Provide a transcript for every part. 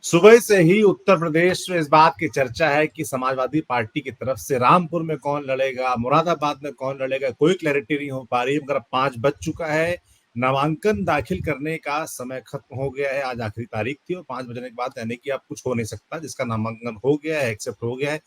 सुबह से ही उत्तर प्रदेश में इस बात की चर्चा है कि समाजवादी पार्टी की तरफ से रामपुर में कौन लड़ेगा, मुरादाबाद में कौन लड़ेगा, कोई क्लैरिटी नहीं हो पा रही है। मगर अब 5 बज चुका है, नामांकन दाखिल करने का समय खत्म हो गया है। आज आखिरी तारीख थी और 5 बजने के बाद यानी कि अब कुछ हो नहीं सकता। जिसका नामांकन हो गया है, एक्सेप्ट हो गया है,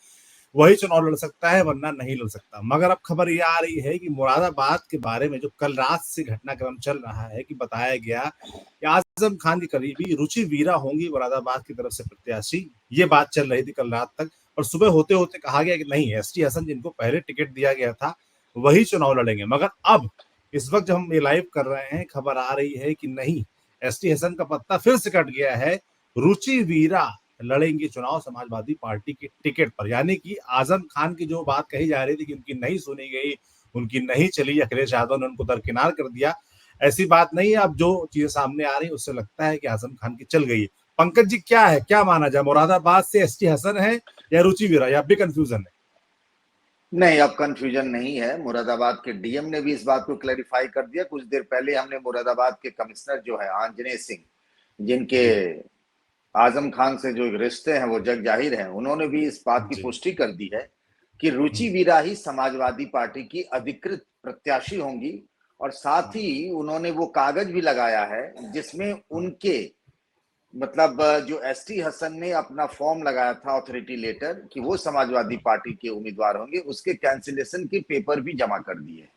वही चुनाव लड़ सकता है, वरना नहीं लड़ सकता। मगर अब खबर ये आ रही है कि मुरादाबाद के बारे में जो कल रात से घटनाक्रम चल रहा है कि बताया गया कि आजम खान की करीबी रुचि वीरा होंगी मुरादाबाद की तरफ से प्रत्याशी। ये बात चल रही थी कल रात तक और सुबह होते होते कहा गया कि नहीं, एसटी हसन जिनको पहले टिकट दिया गया था वही चुनाव लड़ेंगे। मगर अब इस वक्त जब हम ये लाइव कर रहे हैं, खबर आ रही है कि नहीं, एसटी हसन का पत्ता फिर से कट गया है। रुचि वीरा लड़ेंगे चुनाव समाजवादी पार्टी के टिकट पर। यानी कि आजम खान की जो बात कही जा रही थी कि उनकी नहीं सुनी गई, उनकी नहीं चली, अखिलेश यादव ने उनको दरकिनार कर दिया, ऐसी बात नहीं है। अब जो चीजें सामने आ रही है उससे लगता है कि आजम खान की चल गई। पंकज जी, क्या है, क्या माना जाए, मुरादाबाद से एसटी हसन है या रुचि वीरा, या भी कंफ्यूजन है? नहीं, अब कंफ्यूजन नहीं है। मुरादाबाद के डीएम ने भी इस बात को क्लैरिफाई कर दिया। कुछ देर पहले हमने मुरादाबाद के कमिश्नर जो है आंजनेय सिंह, जिनके जी आजम खान से जो रिश्ते हैं वो जग जाहिर हैं, उन्होंने भी इस बात की जी। पुष्टि कर दी है कि रुचि वीरा ही समाजवादी पार्टी की अधिकृत प्रत्याशी होंगी। और साथ ही उन्होंने वो कागज भी लगाया है जिसमें उनके मतलब जो एसटी हसन ने अपना फॉर्म लगाया था, अथॉरिटी लेटर, कि वो समाजवादी पार्टी के उम्मीदवार होंगे, उसके कैंसिलेशन के पेपर भी जमा कर दिए।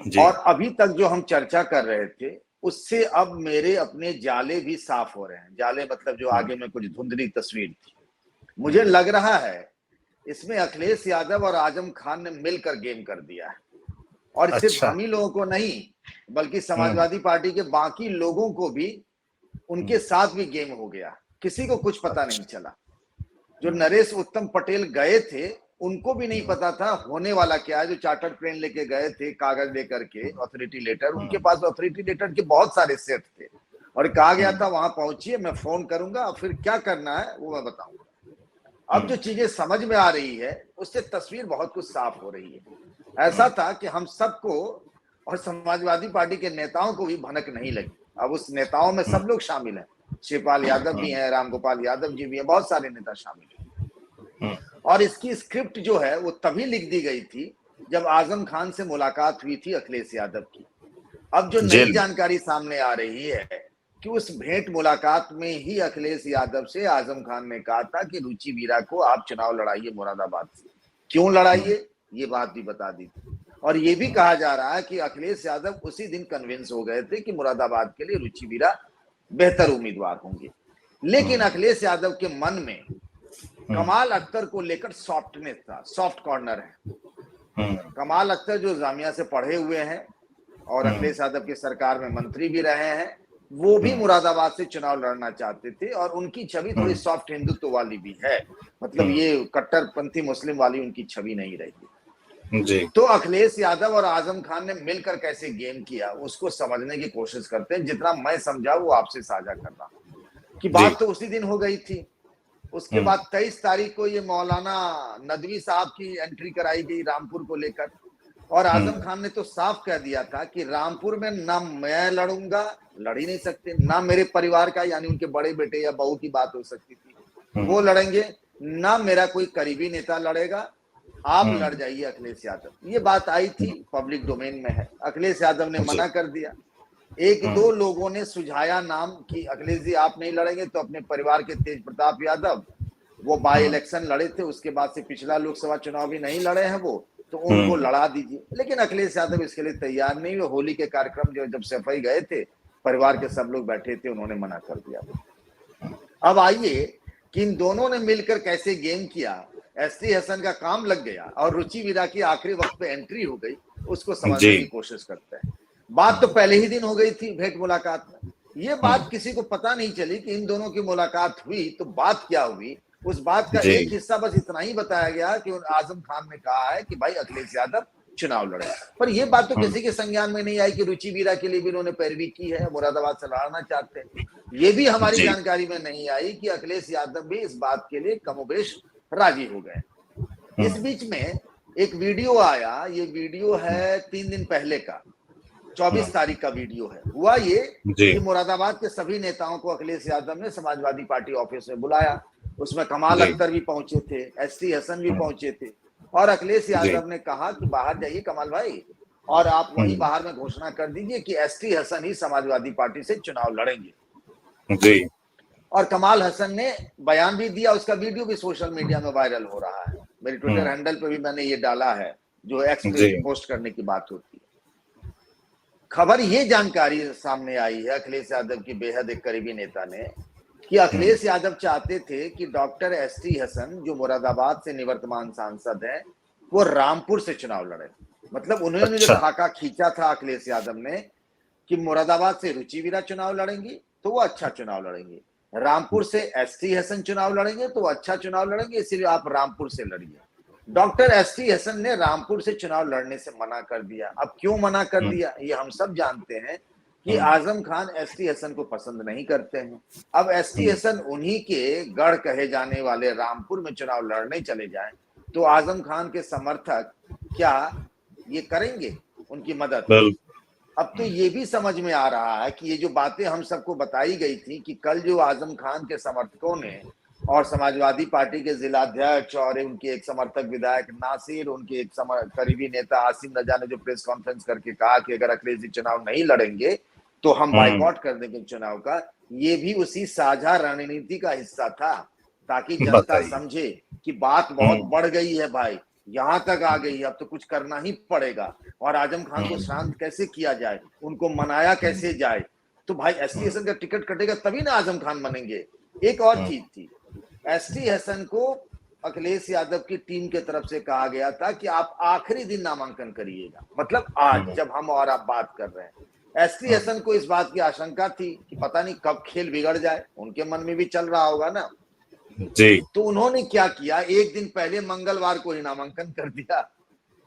जी और अभी तक जो हम चर्चा कर रहे थे उससे अब मेरे अपने जाले भी साफ हो रहे हैं। जाले मतलब जो आगे में कुछ धुंधली तस्वीर थी। मुझे लग रहा है इसमें अखिलेश यादव और आजम खान ने मिलकर गेम कर दिया है। और सिर्फ अच्छा। हम ही लोगों को नहीं, बल्कि समाजवादी पार्टी के बाकी लोगों को भी उनके साथ भी गेम हो गया। किसी को कुछ पता नहीं चला। जो नरेश उत्तम पटेल गए थे उनको भी नहीं पता था होने वाला क्या है। जो चार्टर्ड प्लेन लेके गए थे कागज लेकर के, अथॉरिटी लेटर, उनके पास अथॉरिटी लेटर के बहुत सारे सेट थे और कहा गया था वहां पहुंचिए, मैं फोन करूंगा, फिर क्या करना है वो मैं बताऊंगा। अब जो चीजें समझ में आ रही है उससे तस्वीर बहुत कुछ साफ हो रही है। ऐसा था कि हम सबको और समाजवादी पार्टी के नेताओं को भी भनक नहीं लगी। अब उस नेताओं में सब लोग शामिल हैं। शिवपाल यादव भी हैं, रामगोपाल यादव जी भी हैं, बहुत सारे नेता शामिल हैं। और इसकी स्क्रिप्ट जो है वो तभी लिख दी गई थी जब आजम खान से मुलाकात हुई थी अखिलेश यादव की। अब जो नई जेल में। जानकारी सामने आ रही है कि उस भेंट मुलाकात में ही अखिलेश यादव से आजम खान ने कहा था कि रुचि वीरा को आप चुनाव लड़ाइए मुरादाबाद से। क्यों लड़ाइए ये बात भी बता दी थी। और ये भी कहा जा रहा है कि अखिलेश यादव उसी दिन कन्विंस हो गए थे कि मुरादाबाद के लिए रुचि वीरा बेहतर उम्मीदवार होंगे। लेकिन अखिलेश यादव के मन में कमाल अख्तर को लेकर सॉफ्टनेस था, सॉफ्ट कॉर्नर है। कमाल अख्तर जो जामिया से पढ़े हुए हैं और अखिलेश यादव की सरकार में मंत्री भी रहे हैं, वो भी मुरादाबाद से चुनाव लड़ना चाहते थे। और उनकी छवि थोड़ी सॉफ्ट हिंदुत्व वाली भी है, मतलब ये कट्टरपंथी मुस्लिम वाली उनकी छवि नहीं रही। जी तो अखिलेश यादव और आजम खान ने मिलकर कैसे गेम किया उसको समझने की कोशिश करते हैं। जितना मैं समझा वो आपसे साझा कर रहा हूं कि जी। बात तो उसी दिन हो गई थी। उसके बाद 23 तारीख को ये मौलाना नदवी साहब की एंट्री कराई गई रामपुर को लेकर। और आजम खान ने तो साफ कह दिया था कि रामपुर में ना मैं लड़ूंगा, लड़ ही नहीं सकते, ना मेरे परिवार का यानी उनके बड़े बेटे या बहू की बात हो सकती थी वो लड़ेंगे, ना मेरा कोई करीबी नेता लड़ेगा, आप लड़ जाइए अखिलेश यादव। ये बात आई थी, पब्लिक डोमेन में है। अखिलेश यादव ने जी मना कर दिया। एक दो लोगों ने सुझाया नाम कि अखिलेश जी आप नहीं लड़ेंगे तो अपने परिवार के तेज प्रताप यादव, वो बाई इलेक्शन लड़े थे, उसके बाद से पिछला लोकसभा चुनाव भी नहीं लड़े हैं वो, तो उनको लड़ा दीजिए। लेकिन अखिलेश यादव इसके लिए तैयार नहीं हुए। होली के कार्यक्रम जो जब सफाई गए थे, परिवार के सब लोग बैठे थे, उन्होंने मना कर दिया। अब आइए कि इन दोनों ने मिलकर कैसे गेम किया। एसटी हसन का काम लग गया और रुचि वीरा की आखिरी वक्त पे एंट्री हो गई, उसको जी। समझने की कोशिश करते हैं। बात तो पहले ही दिन हो गई थी भेंट मुलाकात में। ये बात किसी को पता नहीं चली कि इन दोनों की मुलाकात हुई तो बात क्या हुई। उस बात का जी एक हिस्सा बस इतना ही बताया गया कि आजम खान ने कहा है कि भाई अखिलेश यादव चुनाव लड़े। पर यह बात तो किसी के संज्ञान में नहीं आई कि रुचि वीरा के लिए भी उन्होंने पैरवी की है, मुरादाबाद से लड़ना चाहते हैं। ये भी हमारी जी। जानकारी में नहीं आई कि अखिलेश यादव भी इस बात के लिए कमोबेश राजी हो गए। इस बीच में एक वीडियो आया, ये वीडियो है 3 दिन पहले का, 24 तारीख का वीडियो है। हुआ ये जी कि मुरादाबाद के सभी नेताओं को अखिलेश यादव ने समाजवादी पार्टी ऑफिस में बुलाया। उसमें कमाल जी अख्तर भी पहुंचे थे, एसटी हसन भी पहुंचे थे, और अखिलेश जी यादव ने कहा कि बाहर जाइए कमाल भाई, और आप वहीं बाहर में घोषणा कर दीजिए कि एसटी हसन ही समाजवादी पार्टी से चुनाव लड़ेंगे। जी और कमाल हसन ने बयान भी दिया, उसका वीडियो भी सोशल मीडिया में वायरल हो रहा है। मेरी ट्विटर हैंडल पे भी मैंने ये डाला है, जो एक्स पे जी पोस्ट करने की बात होती है। खबर ये जानकारी सामने आई है अखिलेश यादव की बेहद एक करीबी नेता ने, कि अखिलेश यादव चाहते थे कि डॉक्टर एसटी हसन, जो मुरादाबाद से निवर्तमान सांसद हैं, वो रामपुर से चुनाव लड़े। मतलब उन्होंने जो अच्छा खाका खींचा था अखिलेश यादव ने कि मुरादाबाद से रुचि वीरा चुनाव लड़ेंगी तो वो अच्छा चुनाव लड़ेंगे, रामपुर से एसटी हसन चुनाव लड़ेंगे तो वो अच्छा चुनाव लड़ेंगे, इसीलिए आप रामपुर से लड़िए। डॉक्टर एसटी हसन ने रामपुर से चुनाव लड़ने से मना कर दिया। अब क्यों मना कर दिया, ये हम सब जानते हैं कि आजम खान एसटी हसन को पसंद नहीं करते हैं। अब एसटी हसन उन्हीं के गढ़ कहे जाने वाले रामपुर में चुनाव लड़ने चले जाएं तो आजम खान के समर्थक क्या ये करेंगे उनकी मदद? अब तो ये भी समझ में आ रहा है कि ये जो बातें हम सबको बताई गई थी कि कल जो आजम खान के समर्थकों ने और समाजवादी पार्टी के जिलाध्यक्ष और उनके एक समर्थक विधायक नासिर, उनके एक करीबी नेता आसिम रजा ने जो प्रेस कॉन्फ्रेंस करके कहा कि अगर अखिलेश जी चुनाव नहीं लड़ेंगे तो हम बाइकआउट कर देंगे चुनाव का, ये भी उसी साझा रणनीति का हिस्सा था, ताकि जनता समझे कि बात बहुत बढ़ गई है भाई, यहां तक आ गई है, अब तो कुछ करना ही पड़ेगा। और आजम खान को शांत कैसे किया जाए, उनको मनाया कैसे जाए, तो भाई एसटी हसन का टिकट कटेगा तभी ना आजम खान बनेंगे। एक और चीज थी, एसटी हसन को अखिलेश यादव की टीम के तरफ से कहा गया था कि आप आखिरी दिन नामांकन करिएगा, मतलब आज जब हम और आप बात कर रहे हैं। एसटी हसन को इस बात की आशंका थी कि पता नहीं कब खेल बिगड़ जाए, उनके मन में भी चल रहा होगा ना जी। तो उन्होंने क्या किया, एक दिन पहले मंगलवार को ही नामांकन कर दिया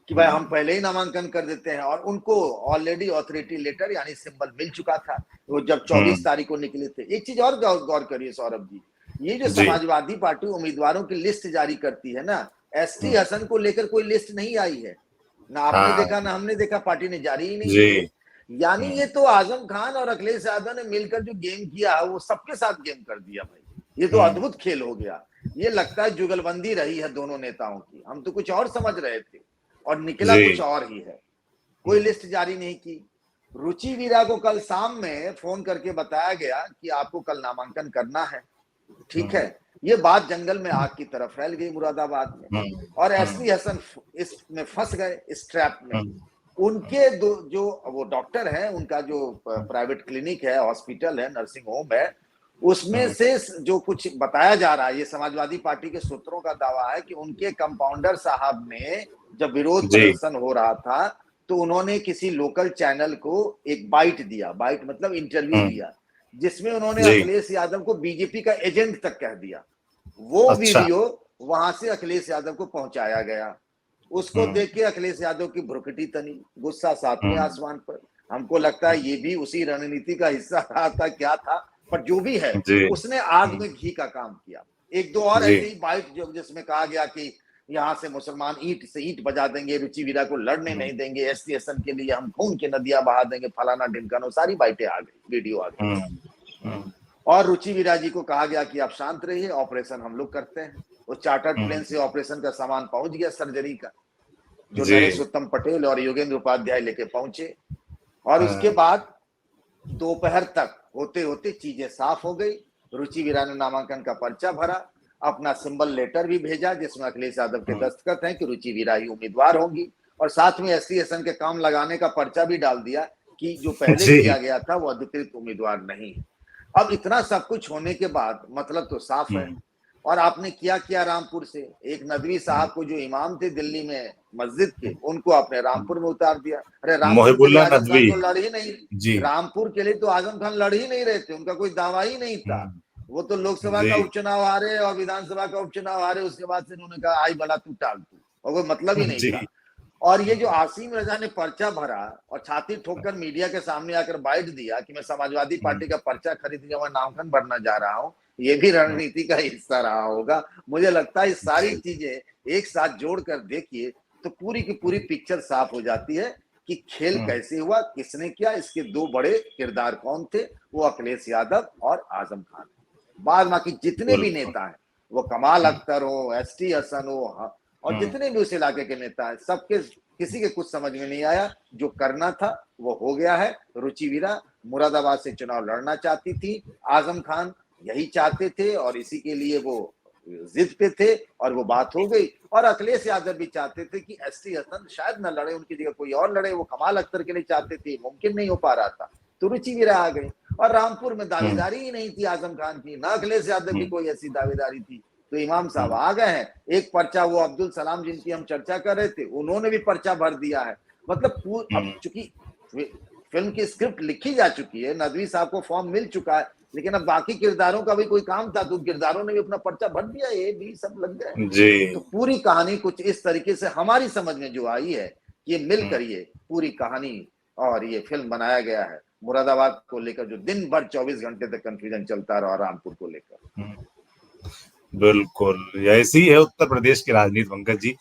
कि भाई हम पहले ही नामांकन कर देते हैं, और उनको ऑलरेडी ऑथोरिटी लेटर यानी सिंबल मिल चुका था, वो जब 24 तारीख को निकले थे। एक चीज और गौर करिए सौरभ जी, ये जो समाजवादी पार्टी उम्मीदवारों की लिस्ट जारी करती है ना, एसटी हसन को लेकर कोई लिस्ट नहीं आई है, ना आपने देखा ना हमने देखा, पार्टी ने जारी ही नहीं की है। यानी ये तो आजम खान और अखिलेश यादव ने मिलकर जो गेम किया है वो सबके साथ गेम कर दिया भाई, ये तो अद्भुत खेल हो गया। ये लगता है जुगलबंदी रही है दोनों नेताओं की, हम तो कुछ और समझ रहे थे और निकला कुछ और ही है। कोई लिस्ट जारी नहीं की। रुचि वीरा को कल शाम में फोन करके बताया गया कि आपको कल नामांकन करना है, ठीक है। ये बात जंगल में आग की तरह फैल गई मुरादाबाद में, और एसटी हसन इसमें फंस गए, इस ट्रैप में। उनके जो वो डॉक्टर है, उनका जो प्राइवेट क्लिनिक है, हॉस्पिटल है, नर्सिंग होम है, उसमें से जो कुछ बताया जा रहा है, ये समाजवादी पार्टी के सूत्रों का दावा है कि उनके कंपाउंडर साहब ने जब विरोध प्रदर्शन हो रहा था तो उन्होंने किसी लोकल चैनल को एक बाइट दिया, बाइट मतलब इंटरव्यू दिया, जिसमें उन्होंने अखिलेश यादव को बीजेपी का एजेंट तक कह दिया। वो वीडियो वहां से अखिलेश यादव को पहुंचाया गया। उसको देख के अखिलेश यादव की भ्रुकुटी तनी, गुस्सा सातवें आसमान पर। हमको लगता है ये भी उसी रणनीति का हिस्सा रहा था, क्या था, पर जो भी है उसने आग में घी का काम किया। एक दो और ऐसे ही बाइट जो जिसमें कहा गया कि यहाँ से मुसलमान ईंट से ईंट बजा देंगे, रुचि वीरा को लड़ने नहीं देंगे, एसटी हसन के लिए हम खून की नदियां बहा देंगे, फलाना ढिमकाना, सारी बाइटें आ गई, वीडियो आ गई। और रुचि वीरा जी को कहा गया कि आप शांत रहिए, ऑपरेशन हम लोग करते हैं। वो चार्टर्ड प्लेन से ऑपरेशन का सामान पहुंच गया, सर्जरी का, जो नरेश उत्तम पटेल और योगेंद्र उपाध्याय लेके पहुंचे। और उसके बाद दोपहर तक होते होते चीजें साफ हो गई। रुचि वीरा ने नामांकन का पर्चा भरा, अपना सिंबल लेटर भी भेजा जिसमें अखिलेश यादव के दस्तखत हैं कि रुचि वीरा ही उम्मीदवार होंगी, और साथ में एसटी हसन के काम लगाने का पर्चा भी डाल दिया कि जो पहले किया गया था वो अधिकृत उम्मीदवार नहीं है। अब इतना सब कुछ होने के बाद मतलब तो साफ है। और आपने क्या किया रामपुर से, एक नदवी साहब को जो इमाम थे दिल्ली में मस्जिद के, उनको आपने रामपुर में उतार दिया। अरे रामपुर के लिए आजम खान तो लड़ ही नहीं, रामपुर के लिए तो आजम खान लड़ ही नहीं रहे थे, उनका कोई दावा ही नहीं था। वो तो लोकसभा का उपचुनाव हारे और विधानसभा का उपचुनाव हारे, उसके बाद से उन्होंने कहा आई भला तू टाल तू, और कोई मतलब ही नहीं था। और ये जो आसिम रजा ने पर्चा भरा और छाती ठोककर मीडिया के सामने आकर बाइट दिया कि मैं समाजवादी पार्टी का पर्चा खरीद के मैं नामांकन भरना जा रहा हूँ, ये भी रणनीति का हिस्सा रहा होगा। मुझे लगता है सारी चीजें एक साथ जोड़कर देखिए तो पूरी की पूरी पिक्चर साफ हो जाती है कि खेल कैसे हुआ, किसने किया, इसके दो बड़े किरदार कौन थे, वो अखिलेश यादव और आजम खान। बाद बाकी जितने भी नेता हैं, वो कमाल अख्तर हो, एसटी हसन हो, और जितने भी उस इलाके के नेता हैं, सबके किसी के कुछ समझ में नहीं आया। जो करना था वो हो गया है। रुचि वीरा मुरादाबाद से चुनाव लड़ना चाहती थी, आजम खान यही चाहते थे और इसी के लिए वो जिद पे थे और वो बात हो गई। और अखिलेश यादव भी चाहते थे कि एसटी हसन शायद न लड़े, उनकी जगह कोई और लड़े, वो कमाल अख्तर के लिए चाहते थे, मुमकिन नहीं हो पा रहा था, तो रुचि वीरा आ गई। और रामपुर में दावेदारी ही नहीं थी आजम खान की, ना अखिलेश यादव की कोई ऐसी दावेदारी थी, तो इमाम साहब आ गए हैं। एक पर्चा वो अब्दुल सलाम जिनकी हम चर्चा कर रहे थे, उन्होंने भी पर्चा भर दिया है। मतलब अब चूंकि फिल्म की स्क्रिप्ट लिखी जा चुकी है, नदवी साहब को फॉर्म मिल चुका है, लेकिन अब बाकी किरदारों का भी कोई काम था, तो किरदारों ने भी अपना पर्चा भर दिया, ये भी सब लग गए। तो पूरी कहानी कुछ इस तरीके से हमारी समझ में जो आई है, ये मिलकर ये पूरी कहानी और ये फिल्म बनाया गया है। मुरादाबाद को लेकर जो दिन भर 24 घंटे तक कंफ्यूजन चलता रहा, रामपुर को लेकर। बिल्कुल ऐसी है उत्तर प्रदेश की राजनीति पंकज जी,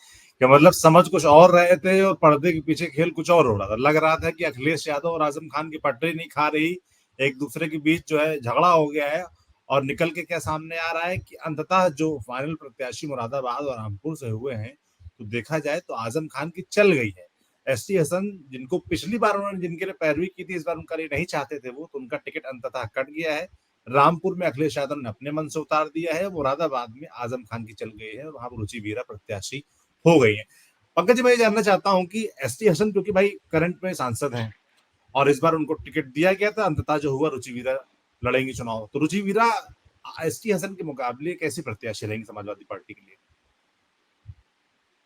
कि मतलब समझ कुछ और रहे थे और पर्दे के पीछे खेल कुछ और हो रहा था। लग रहा था कि अखिलेश यादव और आजम खान की पटरी नहीं खा रही, एक दूसरे के बीच जो है झगड़ा हो गया है। और निकल के क्या सामने आ रहा है कि अंततः जो फाइनल प्रत्याशी मुरादाबाद और रामपुर से हुए हैं, तो देखा जाए तो आजम खान की चल गई है। एसटी हसन जिनको पिछली बार उन्होंने जिनके लिए पैरवी की थी, इस बार उनका नहीं चाहते थे वो, तो उनका टिकट अंततः कट गया है। रामपुर में अखिलेश यादव ने अपने मन से उतार दिया है, मुरादाबाद में आजम खान की चल गई है और वहां रुचि वीरा प्रत्याशी हो गई है। पंकज जी, मैं ये जानना चाहता हूं कि एसटी हसन क्योंकि भाई करंट में सांसद हैं और इस बार उनको टिकट दिया गया था, अंततः जो हुआ रुचि वीरा लड़ेंगी चुनाव, तो रुचि वीरा एसटी हसन के मुकाबले कैसी प्रत्याशी रहेंगी समाजवादी पार्टी के लिए?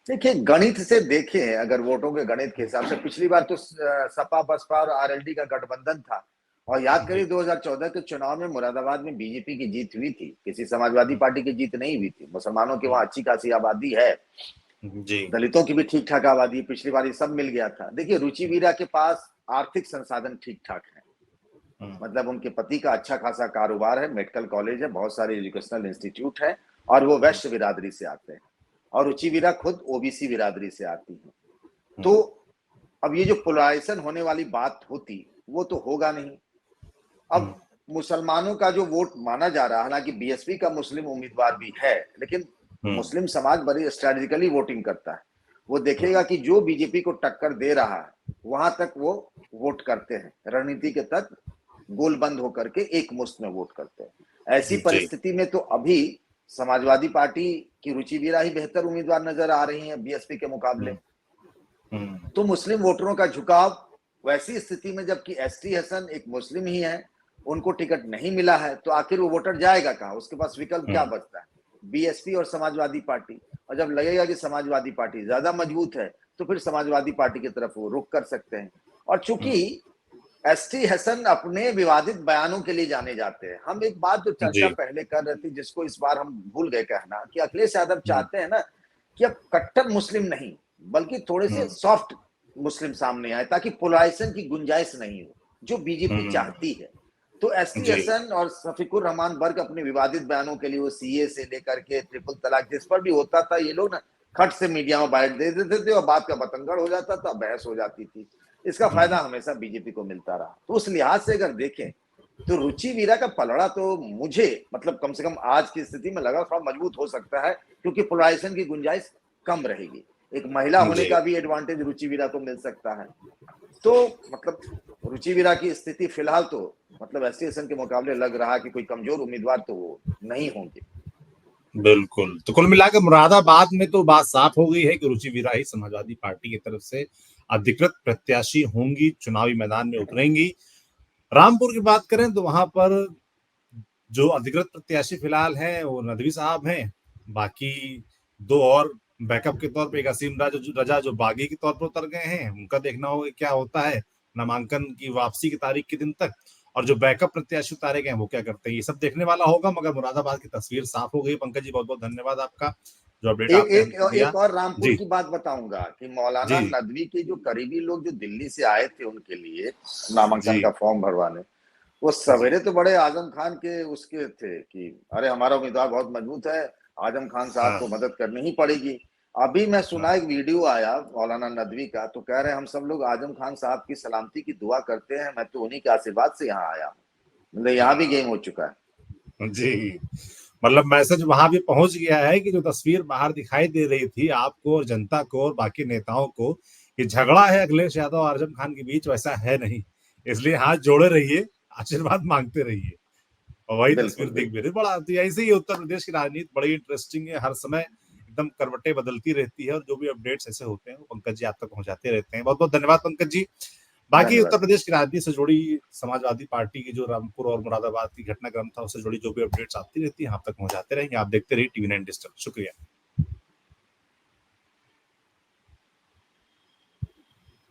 देखिए, गणित से देखें, अगर वोटों के गणित के हिसाब से पिछली बार तो सपा बसपा और आरएलडी का गठबंधन था। और याद करिए 2014 के चुनाव में मुरादाबाद में बीजेपी की जीत हुई थी, किसी समाजवादी पार्टी की जीत नहीं हुई थी। मुसलमानों की वहां अच्छी खासी आबादी है जी, दलितों की भी ठीक ठाक आबादी, पिछली बार ये सब मिल गया था। देखिए, रुचि वीरा के पास आर्थिक संसाधन ठीक ठाक है, मतलब उनके पति का अच्छा खासा कारोबार है, मेडिकल कॉलेज है, बहुत सारे एजुकेशनल इंस्टीट्यूट है, और वो वैश्य बिरादरी से आते हैं। और रुचि वीरा खुद ओबीसी बिरादरी से आती है। तो अब ये जो पोलराइजेशन होने वाली बात होती, वो तो होगा नहीं। अब मुसलमानों का जो वोट माना जा रहा है, हालांकि बीएसपी का मुस्लिम उम्मीदवार भी है, लेकिन मुस्लिम समाज बड़ी स्ट्रेटेजिकली वोटिंग करता है। वो देखेगा कि जो बीजेपी को टक्कर दे रहा है वहां तक वो वोट करते हैं, रणनीति के तहत गोल बंद होकर के एक मुश्त में वोट करते हैं। ऐसी परिस्थिति में तो अभी समाजवादी पार्टी की रुचि वीरा ही बेहतर उम्मीदवार नजर आ रही है बीएसपी के मुकाबले। तो मुस्लिम वोटरों का झुकाव वैसी स्थिति में, जबकि एसटी हसन एक मुस्लिम ही है, उनको टिकट नहीं मिला है, तो आखिर वो वोटर जाएगा कहां? उसके पास विकल्प क्या बचता है? बीएसपी और समाजवादी पार्टी। और जब लगेगा कि समाजवादी पार्टी ज्यादा मजबूत है, तो फिर समाजवादी पार्टी की तरफ वो रुख कर सकते हैं। और चूंकि एसटी हसन अपने विवादित बयानों के लिए जाने जाते हैं, हम एक बात जो चर्चा पहले कर रहे थे, जिसको इस बार हम भूल गए कहना, कि अखिलेश यादव चाहते हैं ना कि अब कट्टर मुस्लिम नहीं, बल्कि थोड़े से सॉफ्ट मुस्लिम सामने आए, ताकि पोलराइजेशन की गुंजाइश नहीं हो, जो बीजेपी चाहती है। तो एसटी हसन और शफीकुर रहमान बर्ग अपने विवादित बयानों के लिए, वो सीए से लेकर के ट्रिपल तलाक, जिस पर भी होता था, ये लोग ना खट से मीडिया में बाइट दे देते थे और बात का बतंगड़ हो जाता था, बहस हो जाती थी। इसका फायदा हमेशा बीजेपी को मिलता रहा। तो उस लिहाज से अगर देखें तो रुचि वीरा का पलड़ा तो मुझे, मतलब कम से कम आज की स्थिति में लगा थोड़ा मजबूत हो सकता है, क्योंकि पोलराइजेशन की गुंजाइश कम रहेगी। एक महिला होने का भी एडवांटेज रुचि वीरा को मिल सकता है। तो मतलब रुचि वीरा की स्थिति फिलहाल तो मतलब एसटी हसन के मुकाबले लग रहा है कि कोई कमजोर उम्मीदवार तो वो नहीं होंगे। बिल्कुल, तो कुल मिलाकर मुरादाबाद में तो बात साफ हो गई है कि रुचि वीरा ही समाजवादी पार्टी की तरफ से अधिकृत प्रत्याशी होंगी, चुनावी मैदान में उतरेंगी। रामपुर की बात करें तो वहां पर जो अधिकृत प्रत्याशी फिलहाल है वो नदवी साहब हैं, बाकी दो और बैकअप के तौर पे एक असीम रजा जो बागी के तौर पर उतर गए हैं, उनका देखना होगा क्या होता है नामांकन की वापसी की तारीख के दिन तक, और जो बैकअप प्रत्याशी उतारे गए वो क्या करते हैं, ये सब देखने वाला होगा। मगर मुरादाबाद की तस्वीर साफ हो गई। पंकज जी, बहुत बहुत धन्यवाद आपका, जो अपडेट एक आपने एक हमको दिया। एक और रामपुर जी की बात बताऊंगा कि मौलाना जी नदवी के जो करीबी लोग जो दिल्ली से आए थे उनके लिए नामांकन जी का फॉर्म भरवाने, वो जी सवेरे तो बड़े आजम खान के उसके थे कि अरे हमारा उम्मीदवार बहुत मजबूत है, आजम खान साहब को मदद करनी ही पड़ेगी। अभी मैं सुना एक वीडियो आया मौलाना नदवी का, तो कह रहे हैं हम सब लोग आजम खान साहब की सलामती की दुआ करते हैं, मैं तो उन्हीं के आशीर्वाद से यहाँ आया। मतलब यहाँ भी गेम हो चुका है जी। मतलब मैसेज वहां भी पहुंच गया है कि जो तस्वीर बाहर दिखाई दे रही थी आपको और जनता को और बाकी नेताओं को कि झगड़ा है अखिलेश यादव और आजम खान के बीच, वैसा है नहीं। इसलिए हाथ जोड़े रहिए, आशीर्वाद मांगते रहिए। और वही तस्वीर बिल्कुल दिख भी बिल्कुल। रही। बड़ा ऐसे ही उत्तर प्रदेश की राजनीति बड़ी इंटरेस्टिंग है, हर समय एकदम करवटें बदलती रहती है, और जो भी अपडेट्स ऐसे होते हैं वो पंकज जी आप तक पहुंचाते रहते हैं। बहुत बहुत धन्यवाद पंकज जी। बाकी उत्तर धन्यवाद। प्रदेश की राजनीति से जुड़ी, समाजवादी पार्टी की जो रामपुर और मुरादाबाद की घटनाक्रम था उससे जुड़ी जो भी अपडेट्स आती रहती है आप तक पहुंचाते रहेंगे। आप देखते रहिए TV9 डिजिटल। शुक्रिया।